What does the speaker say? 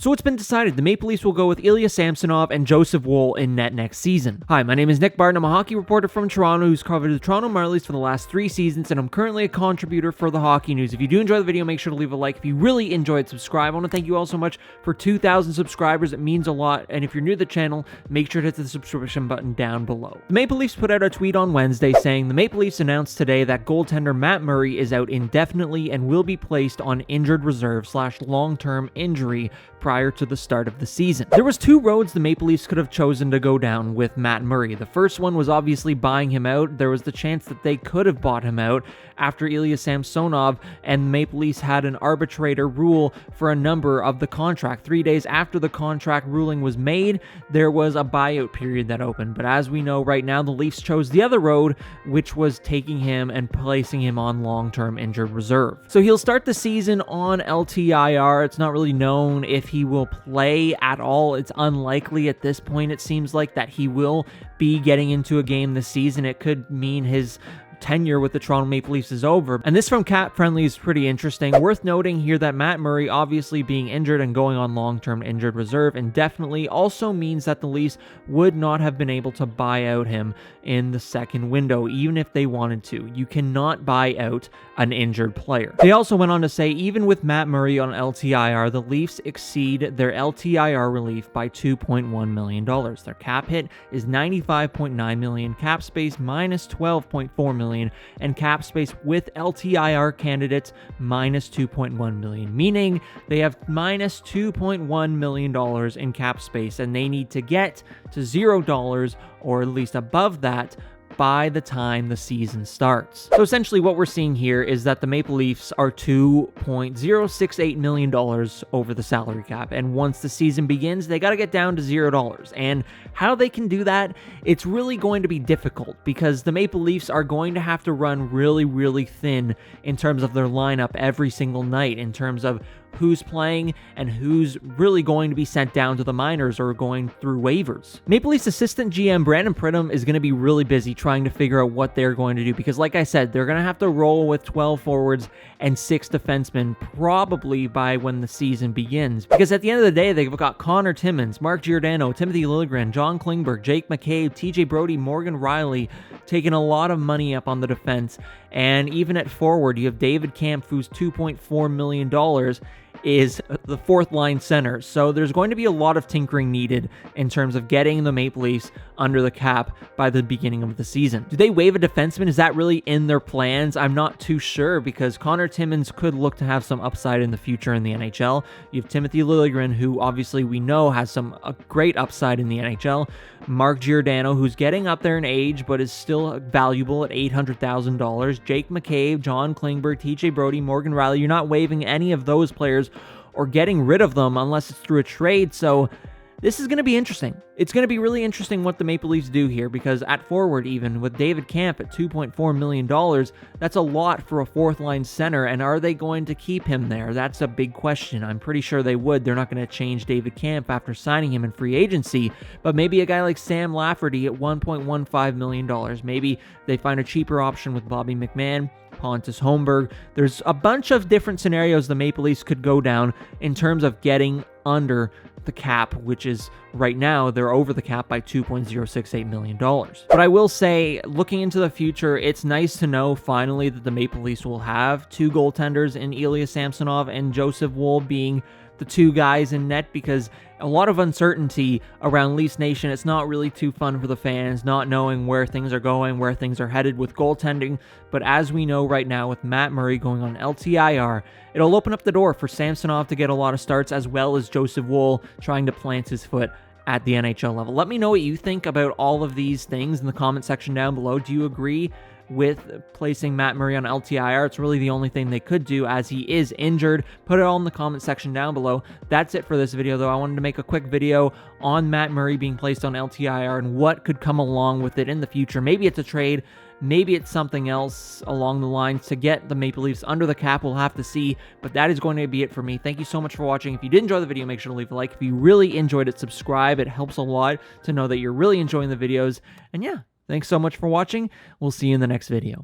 So it's been decided the Maple Leafs will go with Ilya Samsonov and Joseph Woll in net next season. Hi, my name is Nick Barton. I'm a hockey reporter from Toronto who's covered the Toronto Marlies for the last 3 seasons, and I'm currently a contributor for the Hockey News. If you do enjoy the video, make sure to leave a like. If you really enjoyed, subscribe. I want to thank you all so much for 2,000 subscribers. It means a lot, and if you're new to the channel, make sure to hit the subscription button down below. The Maple Leafs put out a tweet on Wednesday saying the Maple Leafs announced today that goaltender Matt Murray is out indefinitely and will be placed on injured reserve / long-term injury prior to the start of the season. There was 2 roads the Maple Leafs could have chosen to go down with Matt Murray. The first one was obviously buying him out. There was the chance that they could have bought him out after Ilya Samsonov and the Maple Leafs had an arbitrator rule for a number of the contract. 3 days after the contract ruling was made, there was a buyout period that opened. But as we know right now, the Leafs chose the other road, which was taking him and placing him on long-term injured reserve. So he'll start the season on LTIR. It's not really known if he will play at all. It's unlikely at this point, it seems like, that he will be getting into a game this season. It could mean his tenure with the Toronto Maple Leafs is over. And this from Cap Friendly is pretty interesting. Worth noting here that Matt Murray obviously being injured and going on long-term injured reserve indefinitely also means that the Leafs would not have been able to buy out him in the second window, even if they wanted to. You cannot buy out an injured player. They also went on to say, even with Matt Murray on LTIR, the Leafs exceed their LTIR relief by $2.1 million. Their cap hit is $95.9 million, cap space minus $12.4 million, and cap space with LTIR candidates minus $2.1 million, meaning they have minus $2.1 million in cap space, and they need to get to $0 or at least above that by the time the season starts. So essentially what we're seeing here is that the Maple Leafs are $2.068 million over the salary cap, and once the season begins, they got to get down to $0. And how they can do that, it's really going to be difficult because the Maple Leafs are going to have to run really thin in terms of their lineup every single night, in terms of who's playing and who's really going to be sent down to the minors or going through waivers. Maple Leafs assistant GM Brandon Pridham is going to be really busy trying to figure out what they're going to do because, like I said, they're going to have to roll with 12 forwards and 6 defensemen probably by when the season begins. Because at the end of the day, they've got Connor Timmins, Mark Giordano, Timothy Liljegren, John Klingberg, Jake McCabe, TJ Brody, Morgan Riley, taking a lot of money up on the defense. And even at forward, you have David Kampf, who's $2.4 million, is the 4th line center. So there's going to be a lot of tinkering needed in terms of getting the Maple Leafs under the cap by the beginning of the season. Do they waive a defenseman? Is that really in their plans? I'm not too sure because Connor Timmins could look to have some upside in the future in the NHL. You have Timothy Liljegren, who obviously we know has a great upside in the NHL. Mark Giordano, who's getting up there in age but is still valuable at $800,000. Jake McCabe, John Klingberg, TJ Brody, Morgan Riley. You're not waiving any of those players or getting rid of them unless it's through a trade. So this is going to be interesting. It's going to be really interesting what the Maple Leafs do here because at forward, even with David Kampf at $2.4 million, that's a lot for a 4th line center. And are they going to keep him there? That's a big question. I'm pretty sure they would. They're not going to change David Kampf after signing him in free agency, but maybe a guy like Sam Lafferty at $1.15 million. Maybe they find a cheaper option with Bobby McMahon, Pontus Holmberg. There's a bunch of different scenarios the Maple Leafs could go down in terms of getting under the cap, which is right now they're over the cap by $2.068 million. But I will say, looking into the future, it's nice to know finally that the Maple Leafs will have 2 goaltenders in Ilya Samsonov and Joseph Woll being the 2 guys in net, because a lot of uncertainty around Leafs Nation. It's not really too fun for the fans, not knowing where things are going, where things are headed with goaltending. But as we know right now, with Matt Murray going on LTIR, it'll open up the door for Samsonov to get a lot of starts, as well as Joseph Woll trying to plant his foot at the NHL level. Let me know what you think about all of these things in the comment section down below. Do you agree with placing Matt Murray on LTIR? It's really the only thing they could do as he is injured. Put it all in the comment section down below. That's it for this video, though. I wanted to make a quick video on Matt Murray being placed on LTIR and what could come along with it in the future. Maybe it's a trade. Maybe it's something else along the lines to get the Maple Leafs under the cap. We'll have to see, but that is going to be it for me. Thank you so much for watching. If you did enjoy the video, make sure to leave a like. If you really enjoyed it, subscribe. It helps a lot to know that you're really enjoying the videos. And yeah, thanks so much for watching. We'll see you in the next video.